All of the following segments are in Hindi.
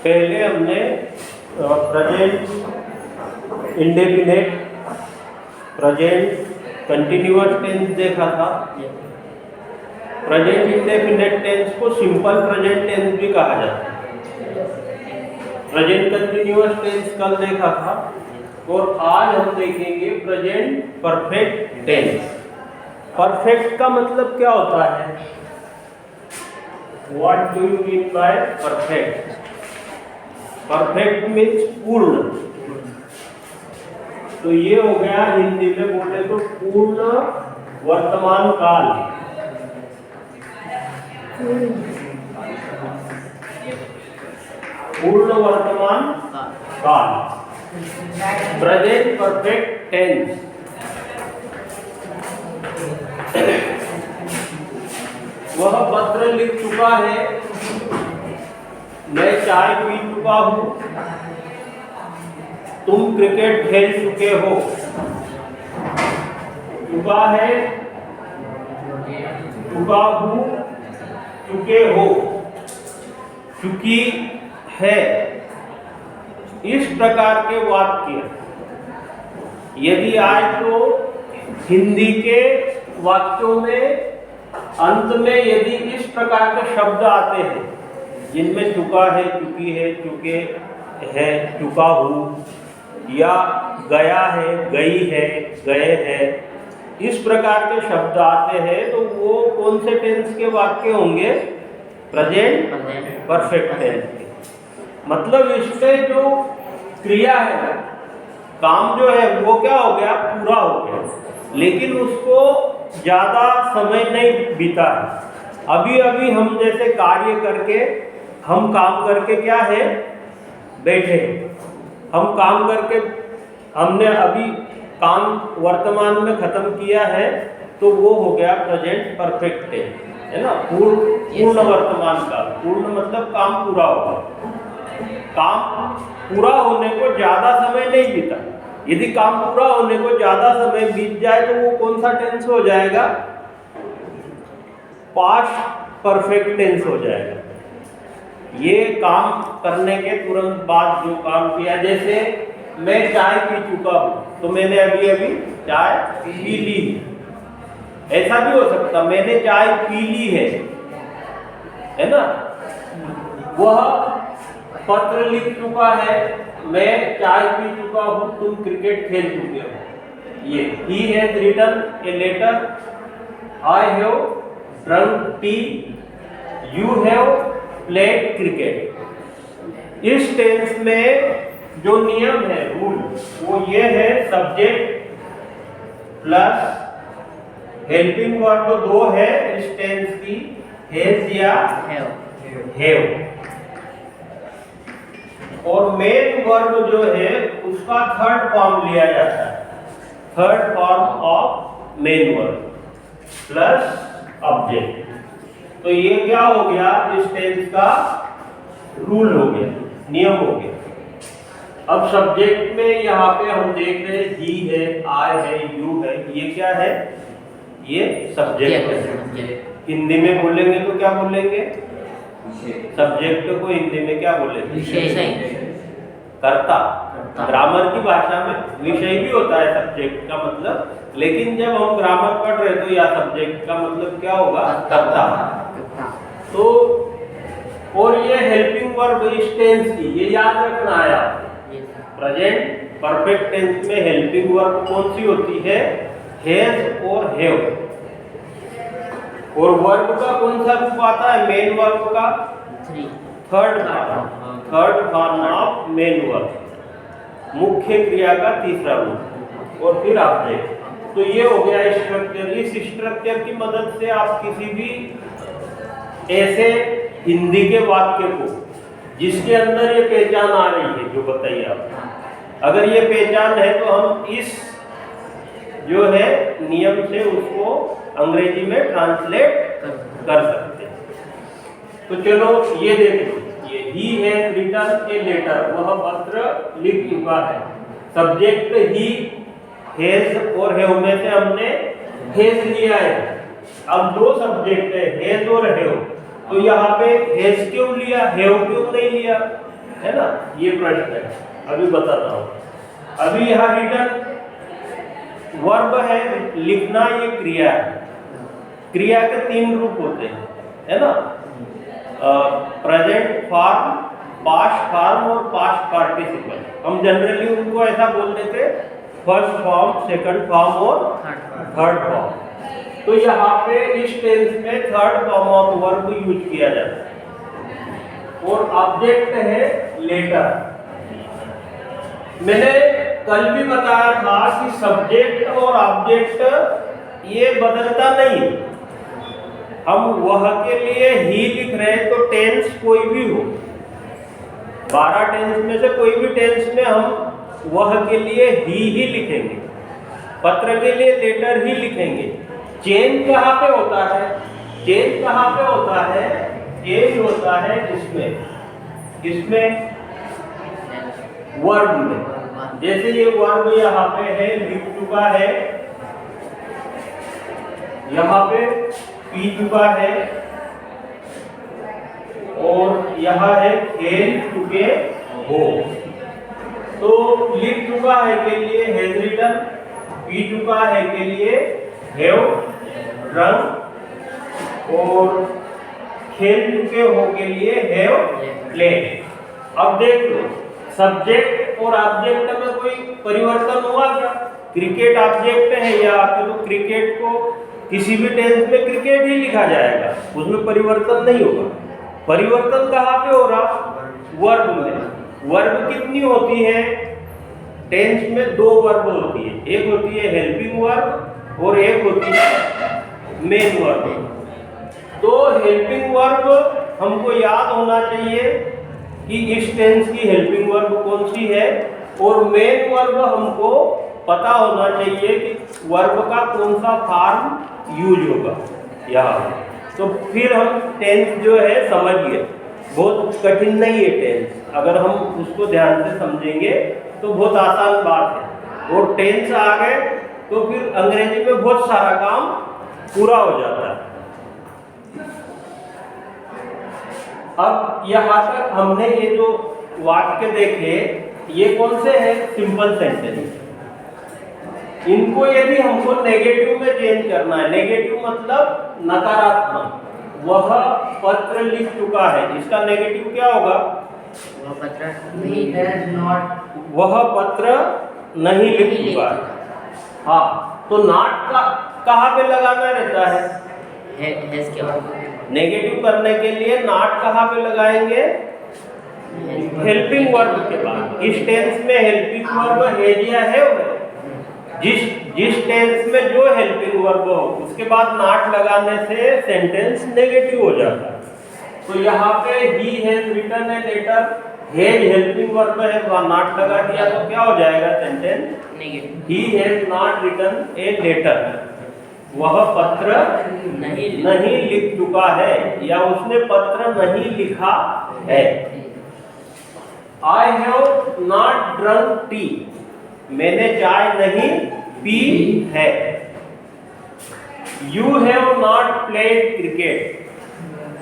पहले हमने present indefinite, present continuous tense देखा था। प्रेजेंट इंडेफिनिट टेंस को सिंपल प्रेजेंट टेंस भी कहा जाता है। प्रेजेंट कंटिन्यूअस टेंस कल देखा था और आज हम देखेंगे प्रेजेंट परफेक्ट टेंस। परफेक्ट का मतलब क्या होता है? What do you mean by perfect? Perfect means पूर्ण। तो ये हो गया हिंदी में बोले तो पूर्ण वर्तमान काल। पूर्ण वर्तमान काल, प्रेजेंट परफेक्ट टेंस। वह पत्र लिख चुका है, मैं चाय पी चुका हूं, तुम क्रिकेट खेल चुके हो। चुका है, चुका हूं, चुके हो, चुकी है। इस प्रकार के वाक्य यदि आए तो हिंदी के वाक्यों में अंत में यदि इस प्रकार के शब्द आते हैं जिनमें चुका है, चुकी है, चुके है, चुका हूँ, या गया है, गई है, गए हैं, इस प्रकार के शब्द आते हैं तो वो कौन से टेंस के वाक्य होंगे? प्रेजेंट परफेक्ट टेंस के। मतलब इसमें जो क्रिया है, काम जो है वो क्या हो गया? पूरा हो गया, लेकिन उसको ज़्यादा समय नहीं बीता है। अभी अभी हम जैसे कार्य करके, हम काम करके क्या है, बैठे, हम काम करके हमने अभी काम वर्तमान में खत्म किया है, तो वो हो गया प्रेजेंट परफेक्ट टेंस, है ना। पूर्ण वर्तमान काल, पूर्ण मतलब काम पूरा होगा। काम पूरा होने को ज़्यादा समय नहीं बीता। यदि काम पूरा होने को ज़्यादा समय बीत जाए तो वो कौन सा टेंस हो जाएगा? पास्ट परफेक्ट टेंस हो जाएगा। ये काम करने के तुरंत बाद जो काम किया, जैसे मैं चाय पी चुका हूँ, तो मैंने अभी अभी चाय पी ली। ऐसा भी हो सकता, मैंने चाय पी ली है ना। वह पत्र लिख चुका है, मैं चाय पी चुका हूँ, तुम क्रिकेट खेल चुके हो। ये he has written a letter, I have drunk tea, you have played cricket। इस टेंस में जो नियम है, रूल, वो ये है, सब्जेक्ट प्लस हेल्पिंग वर्ब दो है इस टेंस की, हैज या हैव, और मेन वर्ब जो है उसका थर्ड फॉर्म लिया जाता है। Third form of main verb plus object. तो ये क्या हो गया? इस टेंस का रूल हो गया, नियम हो गया। अब सब्जेक्ट में यहाँ पे हम देख रहे हैं ही है, आई है, यू है, ये क्या है? ये सब्जेक्ट है। हिंदी में बोलेंगे तो क्या बोलेंगे? सब्जेक्ट को हिंदी में क्या बोलेंगे? विषय। कर्ता। ग्रामर की भाषा में विषय भी होता है सब्जेक्ट का मतलब, लेकिन जब हम ग्रामर पढ़ रहे तो या सब्जेक्ट का मतलब क्या होगा? कर्ता। तो और ये हेल्पिंग वर्ब इस टेंस की, ये याद रखना है आपको। प्रेजेंट परफेक्ट टेंस में हेल्पिंग वर्ब कौन सी होती है? हैज और हैव। और वर्ब का कौन सा रूप आता है? मेन वर्ब का third form of main verb, मुख्य क्रिया का तीसरा रूप, और फिर ऑब्जेक्ट। तो ये हो गया स्ट्रक्चर। इस स्ट्रक्चर की मदद से आप किसी भी ऐसे हिंदी के वाक्य को जिसके अंदर ये पहचान आ रही है, जो बताइए आप, अगर ये पहचान है तो हम इस जो है नियम से उसको अंग्रेजी में ट्रांसलेट कर सकते हैं। तो चलो ये देखो, ये ही है रिटन ए लेटर, वह पत्र लिख चुका है। सब्जेक्ट ही, हैज और हैव में से हमने हैज लिया है। अब दो सब्जेक्ट है, हैज और हैव, तो यहाँ पे हैज क्यों लिया, हैव क्यों नहीं लिया? है ना, ये प्रश्न है, अभी बताता हूँ। अभी यहाँ रिटन वर्ब है, लिखना, ये क्रिया है। क्रिया के 3 रूप होते हैं, है ना, प्रेजेंट फॉर्म, पास्ट फॉर्म और पास्ट पार्टिसिपल। हम जनरली उनको ऐसा बोल देते, फर्स्ट फॉर्म, सेकंड फॉर्म और थर्ड फॉर्म। तो यहाँ पे इस टेंस में third form of verb use किया जाता है। और ऑब्जेक्ट है लेटर। मैंने कल भी बताया था कि सब्जेक्ट और ऑब्जेक्ट ये बदलता नहीं। हम वह के लिए ही लिख रहे हैं तो टेंस कोई भी हो, 12 टेंस में से कोई भी टेंस में हम वह के लिए ही लिखेंगे, पत्र के लिए लेटर ही लिखेंगे। चेंज कहाँ पे होता है? चेंज कहाँ पे होता है? चेंज होता है इसमें वर्ब में। जैसे ये वर्ब यहाँ पे है, लिख चुका है, यहाँ पे पी चुका है, और यहाँ है खेल चुके हो। तो लिख चुका है के लिए हैज रिटन, पी चुका है के लिए हैव ड्रंक, और खेल चुके हो के लिए हैव प्लेड। अब देख लो, सब्जेक्ट और ऑब्जेक्ट में कोई परिवर्तन हुआ क्या? क्रिकेट ऑब्जेक्ट है यहाँ पे, तो क्रिकेट को किसी भी टेंस में क्रिकेट ही लिखा जाएगा, उसमें परिवर्तन नहीं होगा। परिवर्तन कहाँ पे हो रहा? वर्ब में। वर्ब कितनी होती है? टेंस में 2 वर्ब होती है, एक होती है हेल्पिंग वर्ब और एक होती है मेन वर्ब। तो हेल्पिंग वर्ब हमको याद होना चाहिए कि इस टेंस की हेल्पिंग वर्ब कौन सी है, और मेन वर्ब हमको पता होना चाहिए कि वर्ब का कौन सा फॉर्म यूज होगा यहाँ। तो फिर हम टेंस जो है समझ गए। बहुत कठिन नहीं है टेंस, अगर हम उसको ध्यान से समझेंगे तो बहुत आसान बात है। और टेंस आ गए तो फिर अंग्रेजी में बहुत सारा काम पूरा हो जाता है। अब यहाँ तक हमने ये जो वाक्य देखे, ये कौन से हैं? Simple sentence. इनको यदि हमको नेगेटिव में चेंज करना है, नेगेटिव मतलब नकारात्मक, वह पत्र लिख चुका है, इसका नेगेटिव क्या होगा? वह पत्र नहीं लिख चुका है। हाँ, तो नॉट का कहाँ पे लगाना रहता है? नेगेटिव करने के लिए नॉट कहाँ पे लगाएंगे? हेल्पिंग वर्ब के बाद। इस टेंस में हेल्पिंग वर्ब हैज या हैव है। जिस टेंस में जो हेल्पिंग वर्ब हो उसके बाद नॉट लगाने से सेंटेंस नेगेटिव हो जाता है। तो यहाँ पे he has written a letter, has helping verb है, वहाँ नॉट लगा दिया तो क्या हो जाएगा sentence? Negative. He has not written a letter, वह पत्र नहीं लिख चुका है, या उसने पत्र नहीं लिखा है। I have not drunk T, मैंने चाय नहीं पी है। You have not played cricket,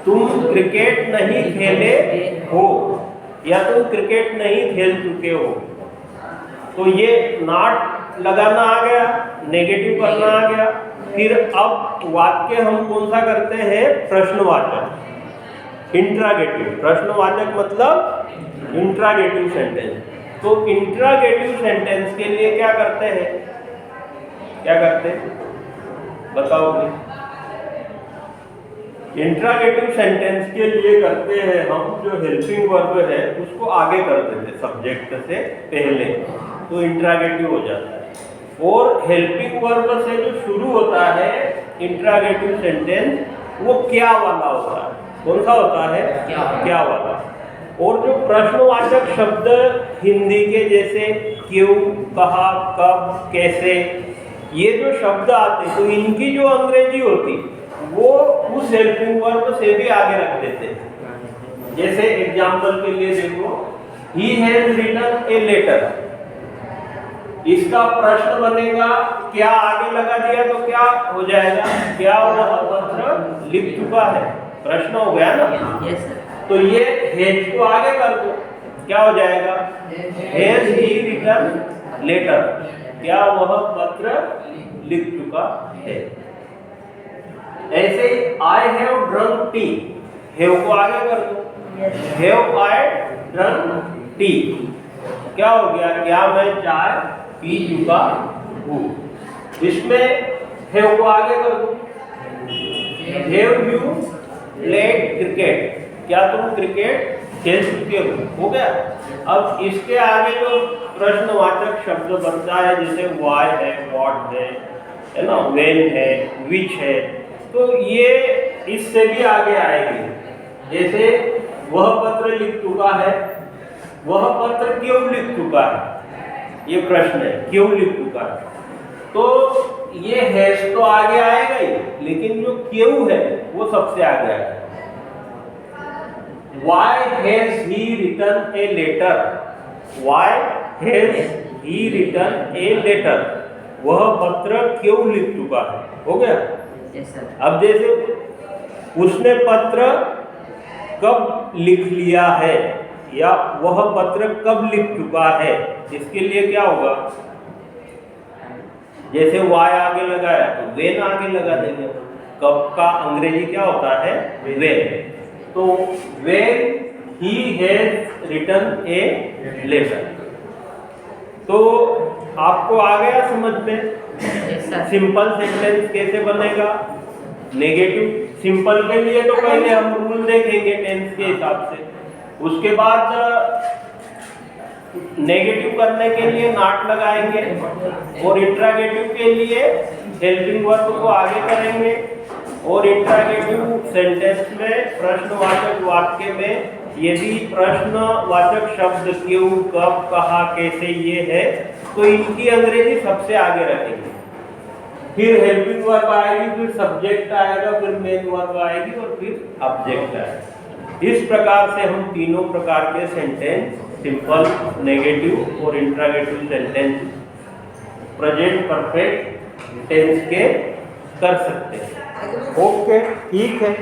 तुम क्रिकेट नहीं खेले हो, या तुम क्रिकेट नहीं खेल चुके हो। तो ये नॉट लगाना आ गया, नेगेटिव करना आ गया। फिर अब वाक्य हम कौन सा करते हैं? प्रश्नवाचक, इंट्रागेटिव। प्रश्नवाचक मतलब इंट्रागेटिव सेंटेंस। तो इंट्रागेटिव सेंटेंस के लिए क्या करते हैं? क्या करते हैं बताओगे? इंट्रागेटिव सेंटेंस के लिए करते हैं हम, जो हेल्पिंग वर्ब है उसको आगे कर देते सब्जेक्ट से पहले, तो इंट्रागेटिव हो जाता है। और हेल्पिंग वर्ब से जो शुरू होता है इंट्रागेटिव सेंटेंस, वो क्या वाला होता है? कौन सा होता है? क्या वाला। और जो प्रश्नवाचक शब्द हिंदी के जैसे क्यों, कहा, कब, कैसे, ये जो शब्द आते तो इनकी जो अंग्रेजी होती वो उस हेल्पिंग वर्ब से भी आगे रख देते। जैसे एग्जाम्पल के लिए देखो, he has written a letter, इसका प्रश्न बनेगा क्या, आगे लगा दिया तो क्या हो जाएगा? क्या वह पत्र लिख चुका है? प्रश्न हो गया ना। तो ये हैज को आगे कर दो, क्या हो जाएगा? हैज ही रिटन लेटर, क्या वह पत्र लिख चुका है। ऐसे I have drunk T, have को आगे कर दो, हैव आई ड्रंक टी, क्या हो गया? क्या मैं चाय पी चुका हूँ। इसमें हैव को आगे कर दो, हैव यू प्लेड क्रिकेट, क्या तुम क्रिकेट खेल चुके हो गया। अब इसके आगे जो प्रश्नवाचक शब्द बनता है जैसे वाई है, व्हाट है ना, व्हेन है, विच है, तो ये इससे भी आगे आएगी। जैसे वह पत्र लिख चुका है, वह पत्र क्यों लिख चुका है, ये प्रश्न है, क्यों लिख चुका है। तो ये हैज तो आगे आएगा ही, लेकिन जो क्यों है वो सबसे आगे आएगा। Why has he written a letter? Why has he written a letter? वह पत्र क्यों लिख चुका है, हो गया। अब जैसे उसने पत्र कब लिख लिया है या वह पत्र कब लिख चुका है, इसके लिए क्या होगा? जैसे वाई आगे लगाया तो वेन आगे लगा देंगे। कब का अंग्रेजी क्या होता है? वेन। तो when he has written a letter. तो आपको आ गया समझ में सिंपल सेंटेंस कैसे बनेगा। नेगेटिव सिंपल के लिए तो पहले हम रूल देखेंगे टेंस के हिसाब से, उसके बाद नेगेटिव करने के लिए नॉट लगाएंगे और इंट्रागेटिव के लिए हेल्पिंग वर्ब को आगे करेंगे और इंट्रागेटिव सेंटेंस में प्रश्नवाचक वाक्य में यदि प्रश्नवाचक शब्द क्यों, कब, कहा, कैसे ये है तो इनकी अंग्रेजी सबसे आगे रखेंगे। फिर हेल्पिंग वर्ब आएगी, फिर सब्जेक्ट आएगा, फिर मेन वर्ब आएगी और फिर ऑब्जेक्ट आएगा। इस प्रकार से हम तीनों प्रकार के सेंटेंस सिंपल, नेगेटिव और interrogative sentence present perfect tense के कर सकते हैं। ओके, ठीक है।